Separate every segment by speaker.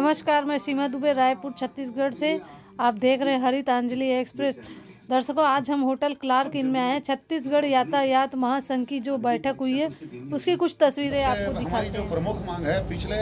Speaker 1: नमस्कार, मैं सीमा दुबे रायपुर छत्तीसगढ़ से। आप देख रहे हैं हरितांजलि एक्सप्रेस। दर्शकों, आज हम होटल क्लार्क इन में आए हैं। छत्तीसगढ़ यातायात महासंघ की जो बैठक हुई है उसकी कुछ तस्वीरें आपको
Speaker 2: हमारी
Speaker 1: दिखाते
Speaker 2: जो
Speaker 1: हैं।
Speaker 2: प्रमुख मांग है पिछले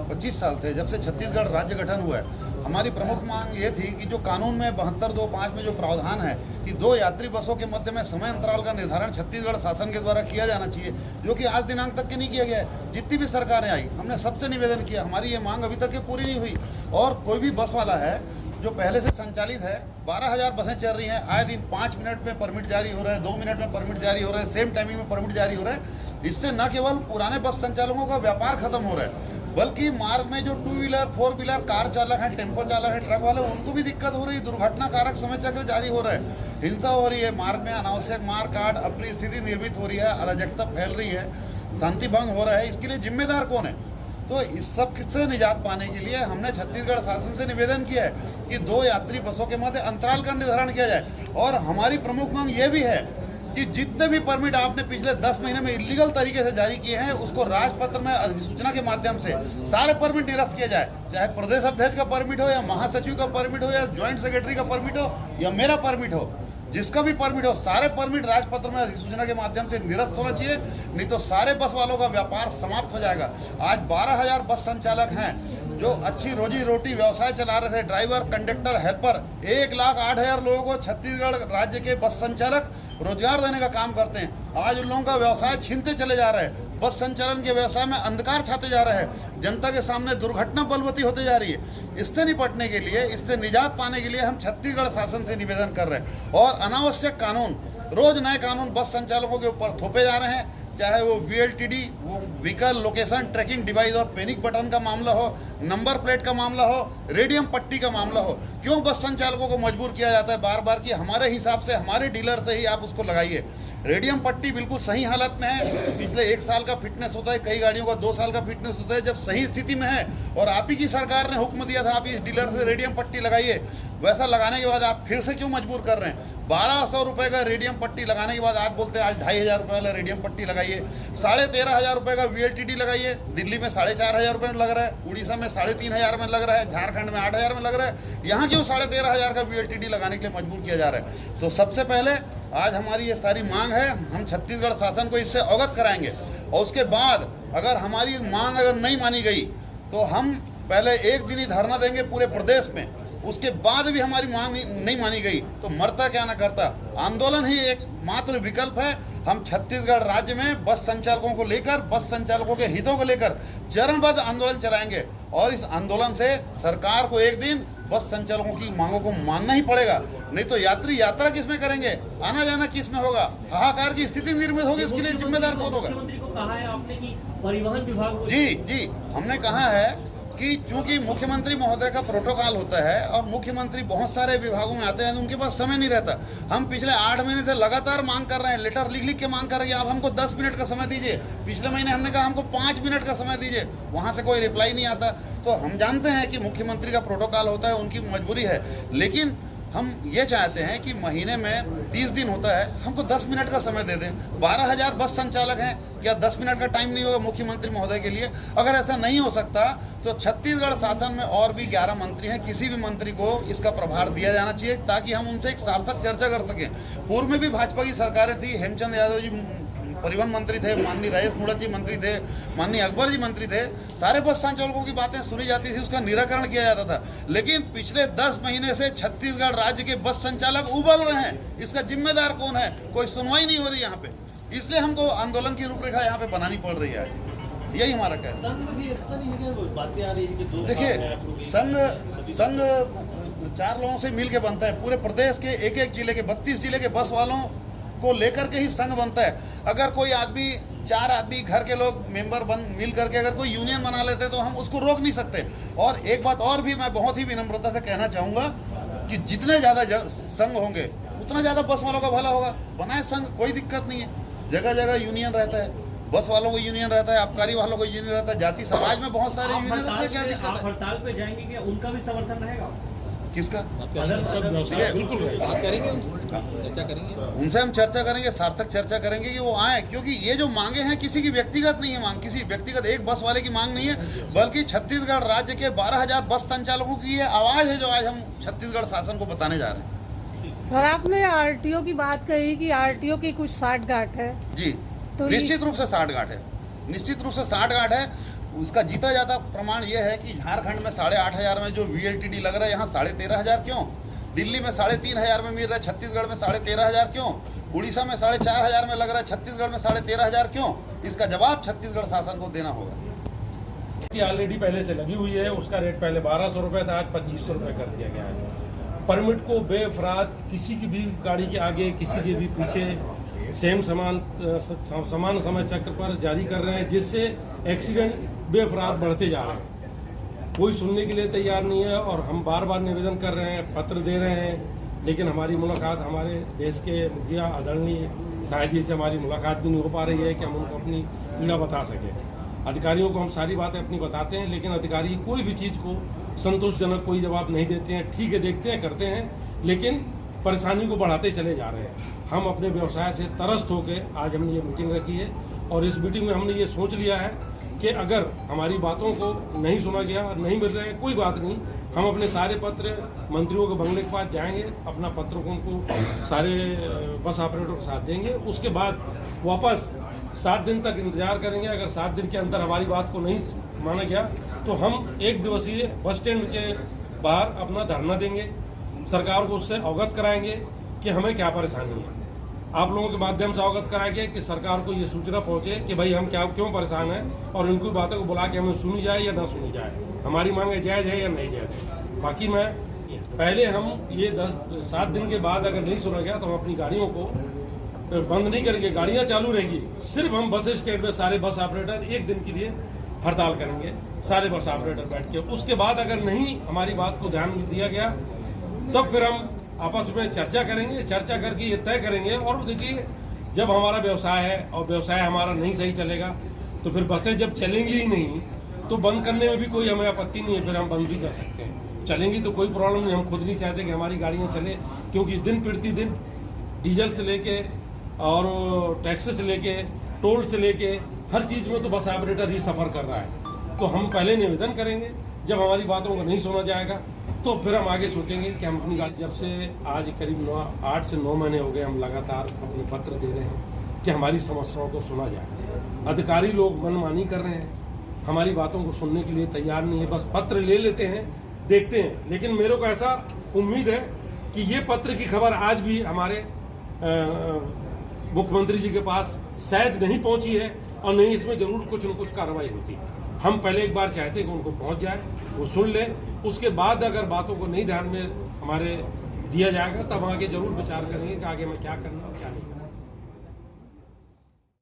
Speaker 2: 25 साल से जब से छत्तीसगढ़ राज्य गठन हुआ है, हमारी प्रमुख मांग ये थी कि जो कानून में 72(2)(5) में जो प्रावधान है कि 2 यात्री बसों के मध्य में समय अंतराल का निर्धारण छत्तीसगढ़ शासन के द्वारा किया जाना चाहिए, जो कि आज दिनांक तक के नहीं किया गया है। जितनी भी सरकारें आई, हमने सबसे निवेदन किया, हमारी ये मांग अभी तक के पूरी नहीं हुई। और कोई भी बस वाला है जो पहले से संचालित है, 12,000 बसें चल रही हैं, आए दिन 5 मिनट में परमिट जारी हो रहा है, 2 मिनट में परमिट जारी हो रहा है, सेम टाइमिंग में परमिट जारी हो रहा है। इससे न केवल पुराने बस संचालकों का व्यापार खत्म हो रहा है, बल्कि मार्ग में जो 2 व्हीलर 4 व्हीलर कार चालक हैं, टेम्पो चालक हैं, ट्रक वाले, उनको भी दिक्कत हो रही है। दुर्घटना कारक समय चक्र जारी हो रहा है, हिंसा हो रही है, मार्ग में अनावश्यक मार काट, अपनी स्थिति निर्मित हो रही है, अराजकता फैल रही है, शांति भंग हो रहा है। इसके लिए जिम्मेदार कौन है? तो इस सब से निजात पाने के लिए हमने छत्तीसगढ़ शासन से निवेदन किया है कि 2 यात्री बसों के मध्य अंतराल का निर्धारण किया जाए। और हमारी प्रमुख मांग ये भी है कि जितने भी परमिट आपने पिछले 10 महीने में इलीगल तरीके से जारी किए हैं, उसको राजपत्र में अधिसूचना के माध्यम से सारे परमिट निरस्त किया जाए। चाहे प्रदेश अध्यक्ष का परमिट हो, या महासचिव का परमिट हो, या ज्वाइंट सेक्रेटरी का परमिट हो, या मेरा परमिट हो, जिसका भी परमिट हो, सारे परमिट राजपत्र में अधिसूचना के माध्यम से निरस्त होना चाहिए। नहीं तो सारे बस वालों का व्यापार समाप्त हो जाएगा। आज 12,000 बस संचालक हैं जो अच्छी रोजी रोटी व्यवसाय चला रहे थे, ड्राइवर, कंडक्टर, हेल्पर। 1,08,000 लोगों को छत्तीसगढ़ राज्य के बस संचालक रोजगार देने का काम करते हैं। आज उन लोगों का व्यवसाय छीनते चले जा रहे हैं। बस संचालन के व्यवसाय में अंधकार छाते जा रहे हैं। जनता के सामने दुर्घटना बलवती होते जा रही है। इससे निपटने के लिए, इससे निजात पाने के लिए हम छत्तीसगढ़ शासन से निवेदन कर रहे हैं। और अनावश्यक कानून, रोज नए कानून बस संचालकों के ऊपर थोपे जा रहे हैं, चाहे वो VLTD, वो व्हीकल लोकेशन ट्रैकिंग डिवाइस और पैनिक बटन का मामला हो, नंबर प्लेट का मामला हो, रेडियम पट्टी का मामला हो। क्यों बस संचालकों को मजबूर किया जाता है बार बार कि हमारे हिसाब से, हमारे डीलर से ही आप उसको लगाइए? रेडियम पट्टी बिल्कुल सही हालत में है, पिछले 1 साल का फिटनेस होता है, कई गाड़ियों का 2 साल का फिटनेस होता है, जब सही स्थिति में है। और आप ही की सरकार ने हुक्म दिया था आप इस डीलर से रेडियम पट्टी लगाइए, वैसा लगाने के बाद आप फिर से क्यों मजबूर कर रहे हैं? 1,200 रुपये का रेडियम पट्टी लगाने के बाद आप बोलते हैं आज 2,500 रुपये वाला रेडियम पट्टी लगाइए, 13,500 रुपये का VLTD लगाइए। दिल्ली में 4,500 रुपये में लग रहा है, उड़ीसा में 3,500 में लग रहा है, झारखंड में 8,000 में लग रहा है। यहाँ क्यों 13,500 का VLTD लगाने के लिए मजबूर किया जा रहा है? तो सबसे पहले आज हमारी ये सारी मांग है, हम छत्तीसगढ़ शासन को इससे अवगत कराएंगे। और उसके बाद अगर हमारी मांग अगर नहीं मानी गई तो हम पहले 1 दिन ही धरना देंगे पूरे प्रदेश में। उसके बाद भी हमारी मांग नहीं मानी गई तो मरता क्या ना करता, आंदोलन ही एक मात्र विकल्प है। हम छत्तीसगढ़ राज्य में बस संचालकों को लेकर, बस संचालकों के हितों को लेकर चरणबद्ध आंदोलन चलाएंगे। और इस आंदोलन से सरकार को एक दिन बस संचालकों की मांगों को मानना ही पड़ेगा। नहीं तो यात्री यात्रा किस में करेंगे, आना जाना किस में होगा, हाहाकार की स्थिति निर्मित होगी। इसके लिए जिम्मेदार कौन होगा?
Speaker 3: मुख्यमंत्री को कहा है आपने कि परिवहन विभाग को
Speaker 2: जी हमने कहा है कि चूंकि मुख्यमंत्री महोदय का प्रोटोकॉल होता है और मुख्यमंत्री बहुत सारे विभागों में आते हैं तो उनके पास समय नहीं रहता। हम पिछले 8 महीने से लगातार मांग कर रहे हैं, लेटर लिख के मांग कर रहे हैं, आप हमको 10 मिनट का समय दीजिए। पिछले महीने हमने कहा हमको 5 मिनट का समय दीजिए, वहां से कोई रिप्लाई नहीं आता। तो हम जानते हैं कि मुख्यमंत्री का प्रोटोकॉल होता है, उनकी मजबूरी है, लेकिन हम ये चाहते हैं कि महीने में 30 दिन होता है, हमको 10 मिनट का समय दे दें। 12,000 बस संचालक हैं, क्या 10 मिनट का टाइम नहीं होगा मुख्यमंत्री महोदय के लिए? अगर ऐसा नहीं हो सकता तो छत्तीसगढ़ शासन में और भी 11 मंत्री हैं, किसी भी मंत्री को इसका प्रभार दिया जाना चाहिए ताकि हम उनसे एक सार्थक चर्चा कर सकें। पूर्व में भी भाजपा की सरकारें थी, हेमचंद यादव जी परिवहन मंत्री थे, माननीय राजेश मूणत जी मंत्री थे, माननीय अकबर जी मंत्री थे। सारे बस संचालकों की बातें सुनी जाती थी, उसका निराकरण किया जाता था। लेकिन पिछले 10 महीने से छत्तीसगढ़ राज्य के बस संचालक उबल रहे हैं। इसका जिम्मेदार कौन है? कोई सुनवाई नहीं हो रही यहाँ पे। इसलिए हमको आंदोलन की रूपरेखा यहाँ पे बनानी पड़ रही है। यही हमारा कहना है। देखिए, संघ 4 लोगों से मिल के बनता है। पूरे प्रदेश के एक जिले के 32 जिले के बस वालों को लेकर के ही संघ बनता है। अगर कोई आदमी, 4 आदमी घर के लोग मेंबर मिल करके अगर कोई यूनियन बना लेते तो हम उसको रोक नहीं सकते। और एक बात और भी मैं बहुत ही विनम्रता से कहना चाहूँगा कि जितने ज़्यादा संघ होंगे उतना ज़्यादा बस वालों का भला होगा। बनाए संघ, कोई दिक्कत नहीं है। जगह जगह यूनियन रहता है, बस वालों को यूनियन रहता है, आबकारी वालों को यूनियन रहता है, जाति समाज में बहुत सारे यूनियन रहते हैं। क्या दिक्कत है?
Speaker 3: हड़ताल पे जाएंगे, क्या उनका भी समर्थन रहेगा?
Speaker 2: किसका?
Speaker 4: बिल्कुल बात करेंगे, चर्चा करेंगे,
Speaker 2: उनसे हम चर्चा करेंगे, सार्थक चर्चा करेंगे कि वो आए, क्योंकि ये जो मांगे हैं किसी की व्यक्तिगत नहीं है मांग, किसी व्यक्तिगत एक बस वाले की मांग नहीं है, बल्कि छत्तीसगढ़ राज्य के 12,000 बस संचालकों की ये आवाज़ है जो आज हम छत्तीसगढ़ शासन को बताने जा रहे हैं।
Speaker 1: सर आपने आरटीओ की बात कही कि आरटीओ की कुछ साठगांठ है
Speaker 2: जी,
Speaker 1: तो
Speaker 2: निश्चित रूप से साठगांठ है, निश्चित रूप से साठगांठ है। उसका जीता जाता प्रमाण ये है कि झारखंड में 8,500 में जो VLTD लग रहा है, यहाँ 13,500 क्यों? दिल्ली में 3,500 में मिल रहा है, छत्तीसगढ़ में 13,500 क्यों? उड़ीसा में 4,500 में लग रहा है, छत्तीसगढ़ में 13,500 क्यों? इसका जवाब छत्तीसगढ़ शासन को देना होगा।
Speaker 5: ऑलरेडी पहले से लगी हुई है, उसका रेट पहले 1,200 रुपये था, आज 2,500 रुपये कर दिया गया है। परमिट को बेअफराद किसी की भी गाड़ी के आगे, किसी के भी पीछे सेम समान समय चक्र पर जारी कर रहे हैं, जिससे एक्सीडेंट बेअफराद बढ़ते जा रहे हैं। कोई सुनने के लिए तैयार नहीं है और हम बार बार निवेदन कर रहे हैं, पत्र दे रहे हैं, लेकिन हमारी मुलाकात हमारे देश के मुखिया आदरणीय शाह जी से हमारी मुलाकात भी नहीं हो पा रही है कि हम उनको अपनी पीड़ा बता सकें। अधिकारियों को हम सारी बातें अपनी बताते हैं, लेकिन अधिकारी कोई भी चीज़ को संतोषजनक कोई जवाब नहीं देते हैं। ठीक है, देखते हैं, करते हैं, लेकिन परेशानी को बढ़ाते चले जा रहे हैं। हम अपने व्यवसाय से त्रस्त होकर आज हमने ये मीटिंग रखी है और इस मीटिंग में हमने ये सोच लिया है कि अगर हमारी बातों को नहीं सुना गया और नहीं मिल रहे हैं, कोई बात नहीं, हम अपने सारे पत्र मंत्रियों के बंगले के पास जाएंगे, अपना पत्रों को सारे बस ऑपरेटरों के साथ देंगे, उसके बाद वापस 7 दिन तक इंतजार करेंगे। अगर 7 दिन के अंदर हमारी बात को नहीं माना गया तो हम 1 दिवसीय बस स्टैंड के बाहर अपना धरना देंगे, सरकार को उससे अवगत कराएंगे कि हमें क्या परेशानी है। आप लोगों के माध्यम से अवगत कराएंगे कि सरकार को ये सूचना पहुंचे कि भाई हम क्यों परेशान हैं और इनकी बातों को बुला के हमें सुनी जाए या ना सुनी जाए, हमारी मांगे जायज़ है या नहीं जायज़ है। बाकी मैं पहले हम ये 7 दिन के बाद अगर नहीं सुना गया तो हम अपनी गाड़ियों को बंद नहीं करेंगे, गाड़ियाँ चालू रहेंगी। सिर्फ हम बस स्टैंड में सारे बस ऑपरेटर 1 दिन के लिए हड़ताल करेंगे, सारे बस ऑपरेटर बैठ के। उसके बाद अगर नहीं हमारी बात को ध्यान दिया गया तब फिर हम आपस में चर्चा करेंगे, चर्चा करके ये तय करेंगे। और देखिए, जब हमारा व्यवसाय है और व्यवसाय हमारा नहीं सही चलेगा तो फिर बसें जब चलेंगी ही नहीं तो बंद करने में भी कोई हमें आपत्ति नहीं है, फिर हम बंद भी कर सकते हैं। चलेंगी तो कोई प्रॉब्लम नहीं, हम खुद नहीं चाहते कि हमारी गाड़ियाँ चलें, क्योंकि दिन प्रतिदिन डीजल से लेके और टैक्स से लेके टोल से लेके हर चीज़ में तो बस ऑपरेटर ही सफ़र कर रहा है। तो हम पहले निवेदन करेंगे, जब हमारी बातों को नहीं सुना जाएगा तो फिर हम आगे सोचेंगे कि हम अपनी गाड़ी। जब से आज करीब 8 से 9 महीने हो गए हम लगातार अपने पत्र दे रहे हैं कि हमारी समस्याओं को सुना जाए। अधिकारी लोग मनमानी कर रहे हैं, हमारी बातों को सुनने के लिए तैयार नहीं है, बस पत्र ले लेते हैं, देखते हैं। लेकिन मेरे को ऐसा उम्मीद है कि ये पत्र की खबर आज भी हमारे मुख्यमंत्री जी के पास शायद नहीं पहुंची है और नहीं इसमें जरूर कुछ न कुछ कार्रवाई होती। हम पहले एक बार चाहते हैं कि उनको पहुंच जाए, वो सुन ले, उसके बाद अगर बातों को नहीं ध्यान में हमारे दिया जाएगा तब आगे जरूर विचार करेंगे कि आगे में क्या करना और क्या नहीं करना।